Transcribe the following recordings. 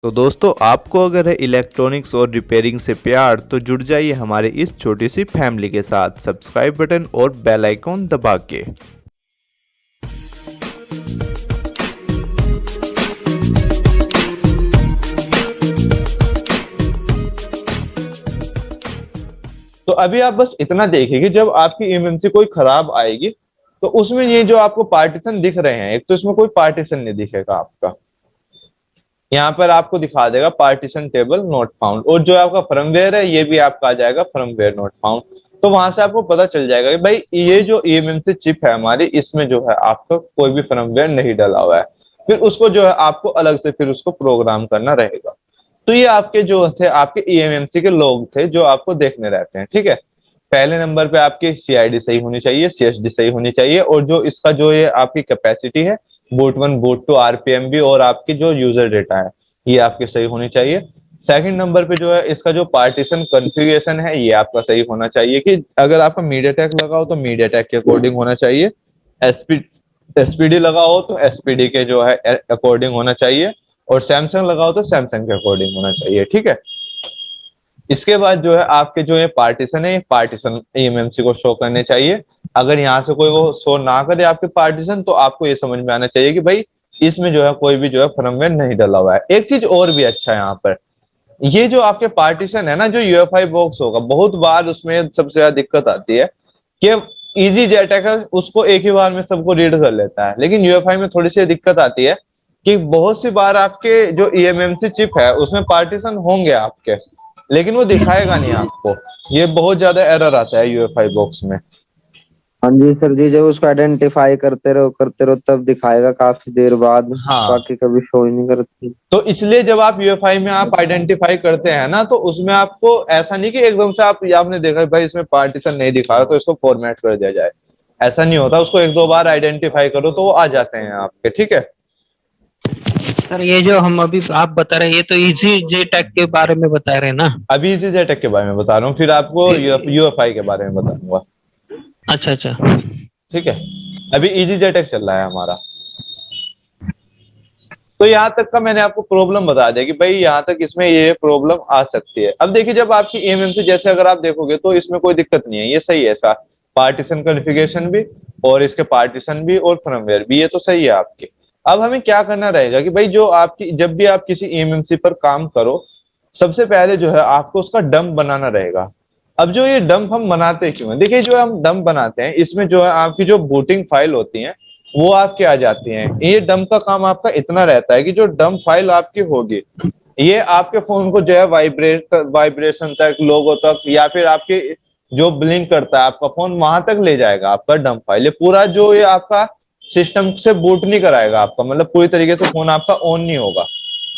तो दोस्तों, आपको अगर है इलेक्ट्रॉनिक्स और रिपेयरिंग से प्यार तो जुड़ जाइए हमारे इस छोटी सी फैमिली के साथ सब्सक्राइब बटन और बेल आइकॉन दबा के। तो अभी आप बस इतना देखिए कि जब आपकी इमरजेंसी कोई खराब आएगी तो उसमें ये जो आपको पार्टीशन दिख रहे हैं, एक तो इसमें कोई पार्टीशन नहीं दिखेगा आपका, यहाँ पर आपको दिखा देगा पार्टीशन टेबल नॉट फाउंड, और जो आपका फर्मवेयर है ये भी आपका आ जाएगा फर्मवेयर नॉट फाउंड। तो वहां से आपको पता चल जाएगा कि भाई ये जो ईएमएमसी चिप है हमारी, इसमें जो है आपका कोई भी फर्मवेयर नहीं डला हुआ है। फिर उसको जो है आपको अलग से फिर उसको प्रोग्राम करना रहेगा। तो ये आपके जो थे आपके ईएमएमसी के लोग थे जो आपको देखने रहते हैं, ठीक है। पहले नंबर पे आपकी सीआईडी सही होनी चाहिए, सीएसडी सही होनी चाहिए, और जो इसका जो ये आपकी कैपेसिटी है बूट 1 बूट 2 आरपीएम भी, और आपकी जो यूजर डेटा है ये आपकी सही होनी चाहिए। सेकंड नंबर पे जो है इसका जो पार्टीशन कॉन्फ़िगरेशन है ये आपका सही होना चाहिए कि अगर आपका मीडियाटेक लगा हो तो मीडियाटेक के अकॉर्डिंग होना चाहिए, एसपीडी लगा हो तो एसपीडी के जो है अकॉर्डिंग होना चाहिए, और सैमसंग लगा हो तो सैमसंग के अकॉर्डिंग होना चाहिए, ठीक है। इसके बाद जो है आपके जो ये पार्टीशन है, पार्टीशन ईएमएमसी को शो करने चाहिए। अगर यहाँ से कोई वो शो ना करे आपके पार्टीशन, तो आपको ये समझ में आना चाहिए कि भाई इसमें जो है कोई भी जो है फर्मवेयर नहीं डला हुआ है। एक चीज और भी अच्छा है यहाँ पर, ये जो आपके पार्टीशन है ना, जो यूएफआई बॉक्स होगा, बहुत बार उसमें सबसे ज्यादा दिक्कत आती है कि इजी जेट है उसको एक ही बार में सबको रीड कर लेता है, लेकिन यूएफआई में थोड़ी सी दिक्कत आती है कि बहुत सी बार आपके जो ईएमएमसी चिप है उसमें पार्टीशन होंगे आपके, लेकिन वो दिखाएगा नहीं आपको। ये बहुत ज्यादा एरर आता है यूएफआई बॉक्स में। हाँ जी सर जी, जब उसको आइडेंटिफाई करते रहो तब दिखाएगा काफी देर बाद। हाँ, बाकी कभी शो ही नहीं करती। तो इसलिए जब आप यूएफआई में आप आइडेंटिफाई करते हैं ना, तो उसमें आपको ऐसा नहीं कि एकदम से आपने देखा भाई इसमें पार्टीशन नहीं दिखा रहा तो इसको फॉर्मेट कर दिया जाए, ऐसा नहीं होता। उसको एक दो बार आइडेंटिफाई करो तो वो आ जाते हैं आपके, ठीक है। सर ये जो हम अभी आप बता रहे हैं ये तो इजी जे टेक के बारे में बता रहे हैं ना? अभी इसी जेटेक के बारे में बता रहा हूँ, फिर आपको यूएफआई के बारे में बताऊंगा। अच्छा अच्छा। ठीक है, अभी इजी जेटेक चल रहा है हमारा। तो यहाँ तक का मैंने आपको प्रॉब्लम बता दिया कि भाई यहाँ तक इसमें ये प्रॉब्लम आ सकती है। अब देखिए, जब आपकी ईएमएमसी जैसे अगर आप देखोगे तो इसमें कोई दिक्कत नहीं है, ये सही है। इसका पार्टीशन कॉन्फ़िगरेशन भी और इसके पार्टीशन भी और फर्मवेयर भी, ये तो सही है आपके। अब हमें क्या करना रहेगा कि भाई जो आपकी जब भी आप किसी ईएमएमसी पर काम करो, सबसे पहले जो है आपको उसका डंप बनाना रहेगा। अब जो ये डंप हम बनाते क्यों हैं, देखिए जो हम डंप बनाते हैं इसमें जो है आपकी जो बूटिंग फाइल होती है वो आपके आ जाती हैं। ये डंप का काम आपका इतना रहता है कि जो डंप फाइल आपकी होगी ये आपके फोन को जो है वाइब्रेशन तक, लोगो तक, या फिर आपके जो ब्लिंक करता है आपका फोन वहां तक ले जाएगा आपका डंप फाइल। ये पूरा जो ये आपका सिस्टम से बूट नहीं कराएगा आपका, मतलब पूरी तरीके से फोन आपका ऑन नहीं होगा।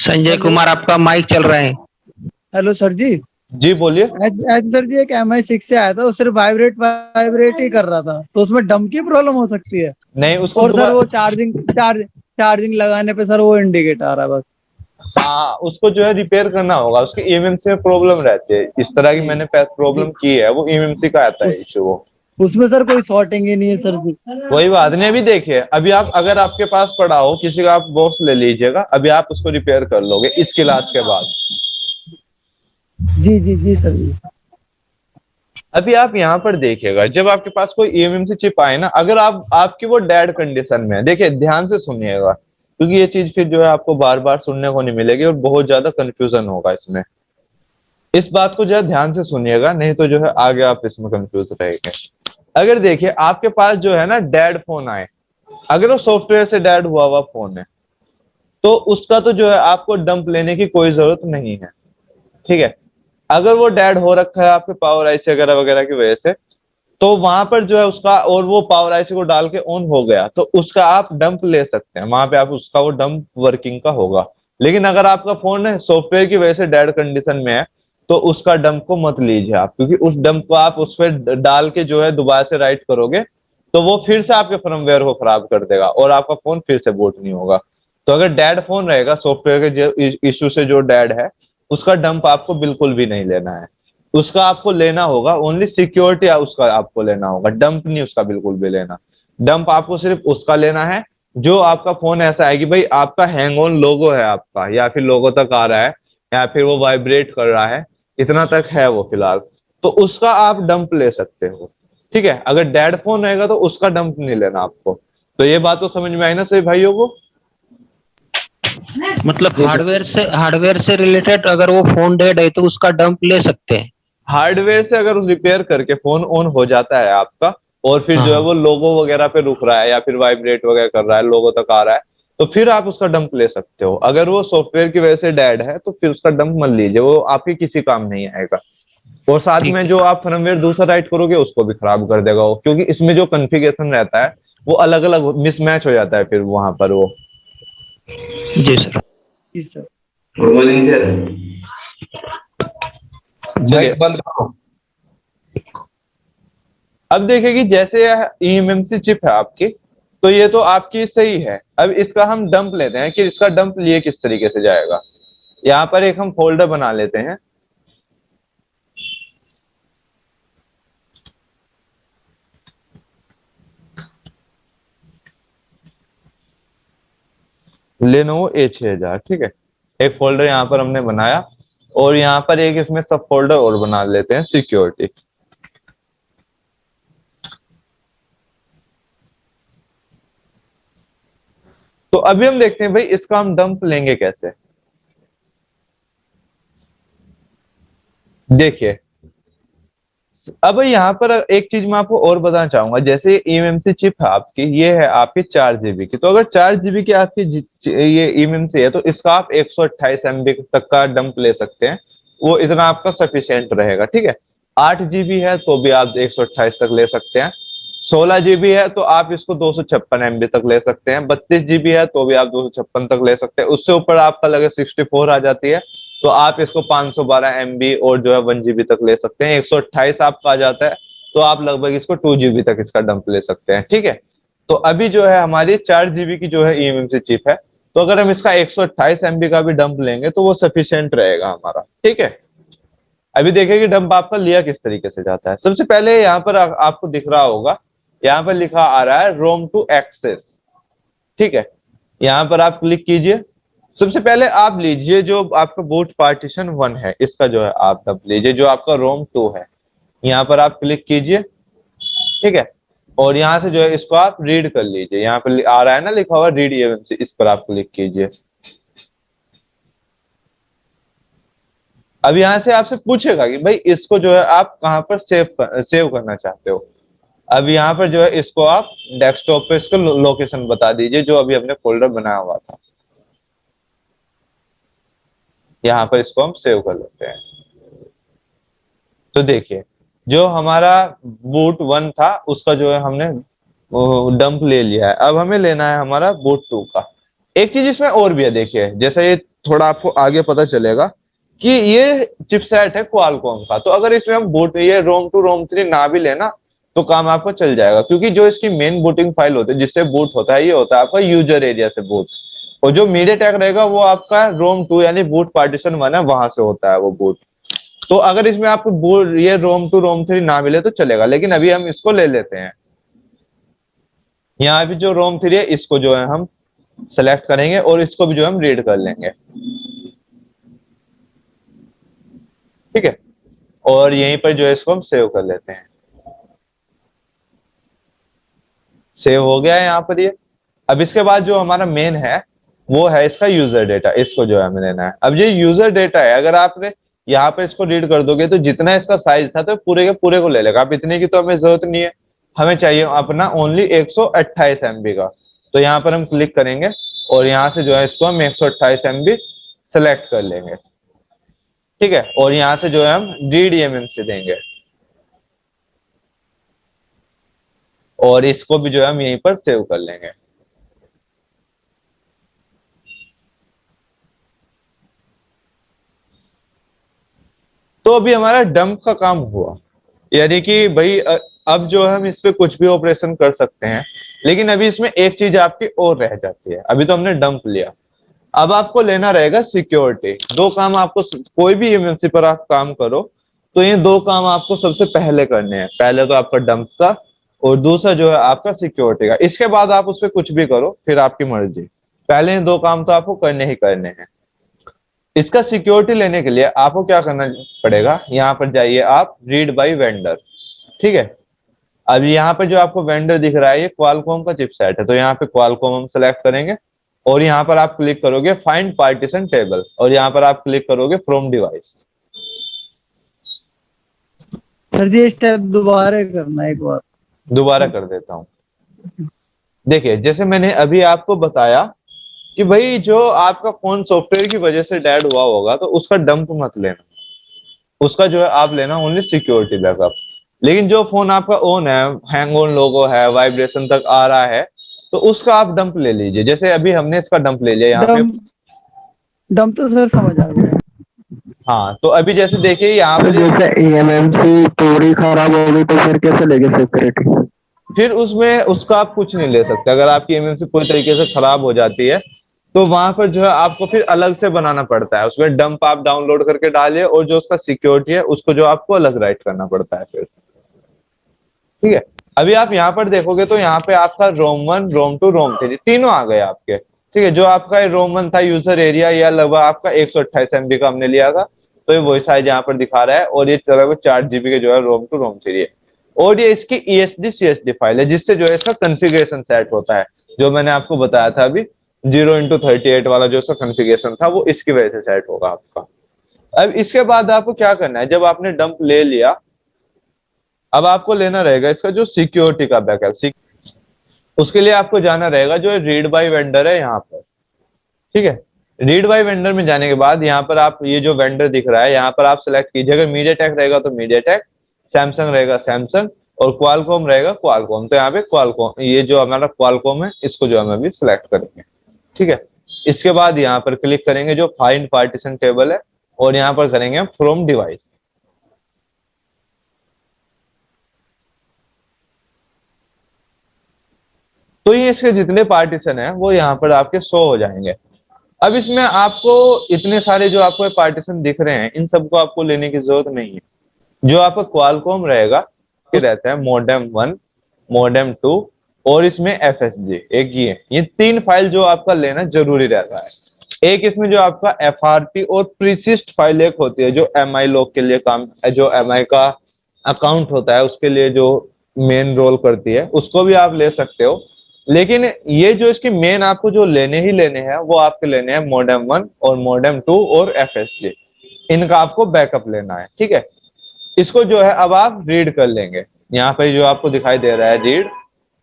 संजय कुमार आपका माइक चल रहा है। हेलो सर जी। जी बोलिए। ऐसे सर जी, एक MI6 से आया था, वो सिर्फ वाइब्रेट ही कर रहा था, तो उसमें डम की प्रॉब्लम हो सकती है? नहीं उसको और सर वो चार्जिंग लगाने पे सर वो इंडिकेट आ रहा है बस। हाँ, उसको जो है रिपेयर करना होगा, उसके ईएमएमसी में प्रॉब्लम रहती है। इस तरह की मैंने प्रॉब्लम की है, वो ईएमएमसी का आता है इशू। वो उसमें सर कोई सॉर्टिंग ही नहीं है सर जी। कोई बात नहीं, अभी देखिए, अभी आप अगर आपके पास पड़ा हो किसी का, आप बॉक्स ले लीजिएगा, अभी आप उसको रिपेयर कर लोगे इस क्लास के बाद। जी जी जी सर जी। अभी आप यहाँ पर देखिएगा, जब आपके पास कोई ईएमएमसी चिप आए ना, अगर आपकी वो डेड कंडीशन में है, देखिए ध्यान से सुनिएगा क्योंकि ये चीज फिर जो है आपको बार बार सुनने को नहीं मिलेगी और बहुत ज्यादा कंफ्यूजन होगा इसमें। इस बात को जो है ध्यान से सुनिएगा, नहीं तो जो है आगे आप इसमें कंफ्यूज रहेंगे। अगर देखिए आपके पास जो है ना डेड फोन आए, अगर वो सॉफ्टवेयर से डेड हुआ फोन है तो उसका तो जो है आपको डंप लेने की कोई जरूरत नहीं है, ठीक है। अगर वो डेड हो रखा है आपके पावर आईसी वगैरह वगैरह की वजह से, तो वहां पर जो है उसका, और वो पावर आईसी को डाल के ऑन हो गया तो उसका आप डंप ले सकते हैं, वहां पे आप उसका वो डंप वर्किंग का होगा। लेकिन अगर आपका फोन है सॉफ्टवेयर की वजह से डेड कंडीशन में है तो उसका डंप को मत लीजिए आप, क्योंकि उस डंप को आप उस पर डाल के जो है दोबारा से राइट करोगे तो वो फिर से आपके फर्मवेयर को खराब कर देगा और आपका फोन फिर से बूट नहीं होगा। तो अगर डेड फोन रहेगा सॉफ्टवेयर के जो इश्यू से जो डेड है, उसका डंप आपको बिल्कुल भी नहीं लेना है। उसका आपको लेना होगा ओनली सिक्योरिटी, उसका आपको लेना होगा, डंप नहीं उसका बिल्कुल भी लेना। डंप आपको सिर्फ उसका लेना है जो आपका फोन ऐसा है कि भाई आपका हैंग ऑन लोगो है आपका, या फिर लोगो तक आ रहा है, या फिर वो वाइब्रेट कर रहा है, इतना तक है वो फिलहाल, तो उसका आप डंप ले सकते हो। ठीक है, अगर डेड फोन रहेगा तो उसका डंप नहीं लेना आपको। तो ये बात तो समझ में आई ना सभी भाइयों को? मतलब हार्डवेयर से रिलेटेड अगर वो फोन डेड है तो उसका डंप ले सकते हैं। हार्डवेयर से अगर उस रिपेयर करके फोन ऑन हो जाता है आपका, और फिर जो है हाँ। वो लोगो वगैरह पे रुक रहा है या फिर वाइब्रेट वगैरह कर रहा है, लोगो तक आ रहा है, तो फिर आप उसका डंप ले सकते हो। अगर वो सॉफ्टवेयर की वजह से डेड है तो फिर उसका डंप मत लीजिए, वो आपके किसी काम नहीं आएगा। और साथ ठीक में है। जो आप फर्मवेयर दूसरा राइट करोगे उसको भी खराब कर देगा वो, क्योंकि इसमें जो कॉन्फ़िगरेशन रहता है वो अलग अलग मिसमैच हो जाता है फिर वहां पर वो। जी सर। जी सर। चलिए, बंद करो। अब देखिए कि जैसे ईएमएमसी चिप है आपकी, तो ये तो आपकी सही है। अब इसका हम डंप लेते हैं कि इसका डंप लिए किस तरीके से जाएगा। यहाँ पर एक हम फोल्डर बना लेते हैं। लेनोवो A6000, ठीक है, एक फोल्डर यहाँ पर हमने बनाया, और यहाँ पर एक इसमें सब फोल्डर और बना लेते हैं, सिक्योरिटी। तो अभी हम देखते हैं भाई इसका हम डंप लेंगे कैसे। देखिए, अब यहाँ पर एक चीज मैं आपको और बताना चाहूंगा। जैसे ईएमएमसी चिप है आपकी, ये है आपकी 4 GB की, तो अगर 4 GB की आपकी ये ईएमएमसी है तो इसका आप 128 MB तक का डंप ले सकते हैं, वो इतना आपका सफिशियंट रहेगा। ठीक है, 8 GB है तो भी आप 128 तक ले सकते हैं, 16 GB है तो आप इसको 256 MB तक ले सकते हैं, 32 GB है तो भी आप 256 तक ले सकते हैं। उससे ऊपर आपका लगे 64 आ जाती है तो आप इसको 512 MB और जो है 1 GB तक ले सकते हैं। 128 आपका आ जाता है तो आप लगभग इसको 2 GB तक इसका डंप ले सकते हैं। ठीक है, तो अभी जो है हमारी 4 GB की जो है ईएमएमसी चिप है, तो अगर हम इसका 128 MB का भी डंप लेंगे तो वो सफिशियंट रहेगा हमारा। ठीक है, अभी देखिए कि डंप आपका लिया किस तरीके से जाता है। सबसे पहले यहाँ पर आपको दिख रहा होगा, यहाँ पर लिखा आ रहा है रोम टू एक्सेस। ठीक है, यहाँ पर आप क्लिक कीजिए। सबसे पहले आप लीजिए जो आपका बूट पार्टीशन 1 है, इसका जो है आप डंप लीजिए, जो आपका रोम 2 है, यहाँ पर आप क्लिक कीजिए। ठीक है, और यहाँ से जो है इसको आप रीड कर लीजिए। यहाँ पर आ रहा है ना लिखा हुआ रीड ईएमएमसी, इस पर आप क्लिक कीजिए। अब यहाँ से आपसे पूछेगा कि भाई इसको जो है आप कहाँ पर सेव करना चाहते हो। अब यहाँ पर जो है इसको आप डेस्कटॉप पे इसको लोकेशन बता दीजिए जो अभी हमने फोल्डर बनाया हुआ था। यहाँ पर इसको हम सेव कर लेते हैं। तो देखिए जो हमारा बूट 1 था उसका जो है हमने डंप ले लिया है। अब हमें लेना है हमारा बूट 2 का। एक चीज इसमें और भी है, देखिए जैसे ये थोड़ा आपको आगे पता चलेगा कि ये चिपसेट है क्वालकॉम का, तो अगर इसमें हम बूट ये रोम 2 रोम 3 ना भी लेना तो काम आपको चल जाएगा, क्योंकि जो इसकी मेन बूटिंग फाइल होती है जिससे बूट होता है, ये होता है आपका यूजर एरिया से बूट, और जो मीडियाटेक रहेगा वो आपका रोम 2 यानी बूट पार्टीशन 1 है, वहां से होता है वो बूट। तो अगर इसमें आपको बूट ये रोम 2 रोम 3 ना मिले तो चलेगा, लेकिन अभी हम इसको ले लेते हैं। यहाँ भी जो रोम 3 है इसको जो है हम सेलेक्ट करेंगे और इसको भी जो हम रीड कर लेंगे। ठीक है, और यहीं पर जो है इसको हम सेव कर लेते हैं। सेव हो गया है यहाँ पर ये। अब इसके बाद जो हमारा मेन है वो है इसका यूजर डेटा, इसको जो है हमें लेना है। अब ये यूजर डेटा है, अगर आपने यहाँ पे इसको रीड कर दोगे तो जितना इसका साइज था तो पूरे के पूरे को ले लेगा। अब इतने की तो हमें जरूरत नहीं है, हमें चाहिए अपना ओनली 128 MB का। तो यहाँ पर हम क्लिक करेंगे और यहाँ से जो है इसको हम 128 MB सेलेक्ट कर लेंगे। ठीक है, और यहाँ से जो है हम रीड ईएमएमसी देंगे और इसको भी जो है हम यहीं पर सेव कर लेंगे। तो अभी हमारा डंप का काम हुआ, यानी कि भाई अब जो है हम इस पे कुछ भी ऑपरेशन कर सकते हैं, लेकिन अभी इसमें एक चीज आपकी और रह जाती है। अभी तो हमने डंप लिया, अब आपको लेना रहेगा सिक्योरिटी। दो काम आपको, कोई भी ईएमएमसी पर आप काम करो तो ये दो काम आपको सबसे पहले करने हैं। पहले तो आपका डंप का और दूसरा जो है आपका सिक्योरिटी का। इसके बाद आप उस पर कुछ भी करो, फिर आपकी मर्जी। पहले 2 काम तो आपको करने ही करने हैं। इसका सिक्योरिटी लेने के लिए आपको क्या करना पड़ेगा, यहाँ पर जाइए आप रीड बाय वेंडर, ठीक है। अब यहाँ पे जो आपको वेंडर दिख रहा है ये क्वालकॉम का चिपसेट है, तो यहाँ पे क्वालकॉम हम सेलेक्ट करेंगे और यहाँ पर आप क्लिक करोगे फाइंड पार्टीशन टेबल और यहाँ पर आप क्लिक करोगे from device. Sir ji step दोबारा करना है, एक बार दोबारा कर देता हूँ। देखिए जैसे मैंने अभी आपको बताया कि भाई जो आपका फोन सॉफ्टवेयर की वजह से डेड हुआ होगा तो उसका डंप मत लेना, उसका जो है आप लेना ओनली सिक्योरिटी बैकअप। लेकिन जो फोन आपका ऑन है, हैंग ऑन लोगो है, वाइब्रेशन तक आ रहा है, तो उसका आप डंप ले लीजिए। जैसे अभी हमने इसका डंप ले लिया यहाँ पे। डंप तो सर समझ आ गया। हाँ तो अभी जैसे देखिए यहाँ पे जैसे eMMC पूरी खराब हो गई तो फिर कैसे लेंगे सिक्योरिटी? फिर उसमें उसका आप कुछ नहीं ले सकते। अगर आपकी eMMC पूरी तरीके से खराब हो जाती है तो वहां पर जो है आपको फिर अलग से बनाना पड़ता है। उसमें डंप आप डाउनलोड करके डालिए और जो उसका सिक्योरिटी है उसको जो आपको अलग राइट करना पड़ता है फिर, ठीक है। अभी आप यहाँ पर देखोगे तो यहाँ पे आपका रोम 1, रोम 2, रोम 3 तीनों आ गए आपके, ठीक है। जो आपका रोम 1 था यूजर एरिया, या लगभग आपका 128 MB का हमने लिया था, तो ये वही साइज यहाँ पर दिखा रहा है। और ये चला 4 GB के जो है रोम 2, रोम 3 है। और ये इसकी ESD CSD फाइल है जिससे जो है इसका कॉन्फ़िगरेशन सेट होता है। जो मैंने आपको बताया था अभी 0x38 वाला जो इसका कॉन्फ़िगरेशन था वो इसकी वजह से सेट होगा आपका। अब इसके बाद आपको क्या करना है, जब आपने डंप ले लिया अब आपको लेना रहेगा इसका जो सिक्योरिटी का बैकअप। उसके लिए आपको जाना रहेगा जो रीड बाय वेंडर है यहाँ पर, ठीक है। रीड बाय वेंडर में जाने के बाद यहाँ पर आप ये जो वेंडर दिख रहा है यहाँ पर आप सिलेक्ट कीजिए। अगर मीडियाटेक रहेगा तो मीडियाटेक, सैमसंग रहेगा सैमसंग और क्वालकॉम रहेगा क्वालकॉम। तो यहाँ पे क्वालकॉम, ये जो हमारा क्वालकॉम है इसको जो हम अभी सिलेक्ट करेंगे, ठीक है। इसके बाद यहाँ पर क्लिक करेंगे जो फाइंड पार्टीशन टेबल है और यहाँ पर करेंगे फ्रॉम डिवाइस। तो ये इसके जितने पार्टीशन है वो यहाँ पर आपके शो हो जाएंगे। अब इसमें आपको इतने सारे जो आपको पार्टीशन दिख रहे हैं इन सबको आपको लेने की जरूरत नहीं है। जो आपका क्वालकॉम रहेगा ये रहता है मॉडेम 1, मॉडेम 2 और इसमें FSG एक ये 3 फाइल जो आपका लेना जरूरी रहता है। एक इसमें जो आपका FRP और प्रीसिस्ट फाइल एक होती है जो MI लॉक के लिए काम, जो MI का अकाउंट होता है उसके लिए जो मेन रोल करती है, उसको भी आप ले सकते हो। लेकिन ये जो इसके मेन आपको जो लेने ही लेने हैं वो आपके लेने हैं मॉडेम 1 और मॉडेम 2 और FSG, इनका आपको बैकअप लेना है, ठीक है। इसको जो है अब आप रीड कर लेंगे। यहाँ पे जो आपको दिखाई दे रहा है रीड,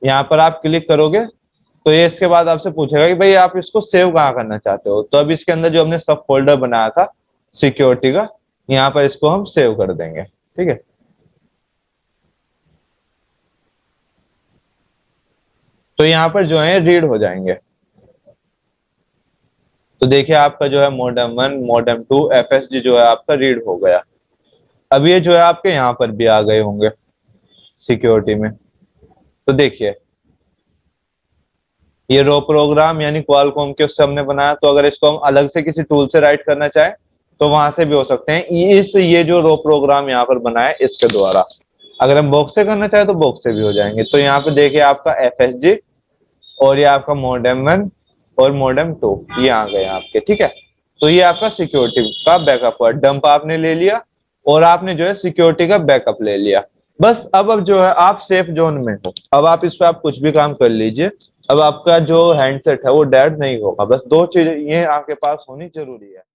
यहाँ पर आप क्लिक करोगे तो ये इसके बाद आपसे पूछेगा कि भाई आप इसको सेव कहाँ करना चाहते हो। तो अब इसके अंदर जो हमने सब फोल्डर बनाया था सिक्योरिटी का, यहाँ पर इसको हम सेव कर देंगे, ठीक है। तो यहाँ पर जो है रीड हो जाएंगे। तो देखिए आपका जो है मॉडेम 1, मॉडेम 2, FSG जो है आपका रीड हो गया। अब ये जो है आपके यहाँ पर भी आ गए होंगे सिक्योरिटी में। तो देखिए ये रो प्रोग्राम यानी क्वालकॉम के उससे हमने बनाया। तो अगर इसको हम अलग से किसी टूल से राइट करना चाहें तो वहां से भी हो सकते हैं। ये जो रो प्रोग्राम यहाँ पर बना है इसके द्वारा। अगर हम बॉक्स से करना चाहें तो बॉक्स से भी हो जाएंगे। तो यहाँ पे देखिए आपका FSG और ये आपका मॉडेम 1 और मॉडेम 2 ये आ गए आपके, ठीक है। तो ये आपका सिक्योरिटी का बैकअप हुआ। डंप आपने ले लिया और आपने जो है सिक्योरिटी का बैकअप ले लिया। बस अब जो है आप सेफ जोन में हो। अब आप इस पे आप कुछ भी काम कर लीजिए। अब आपका जो हैंडसेट है वो डेड नहीं होगा। बस 2 चीजें ये आपके पास होनी जरूरी है।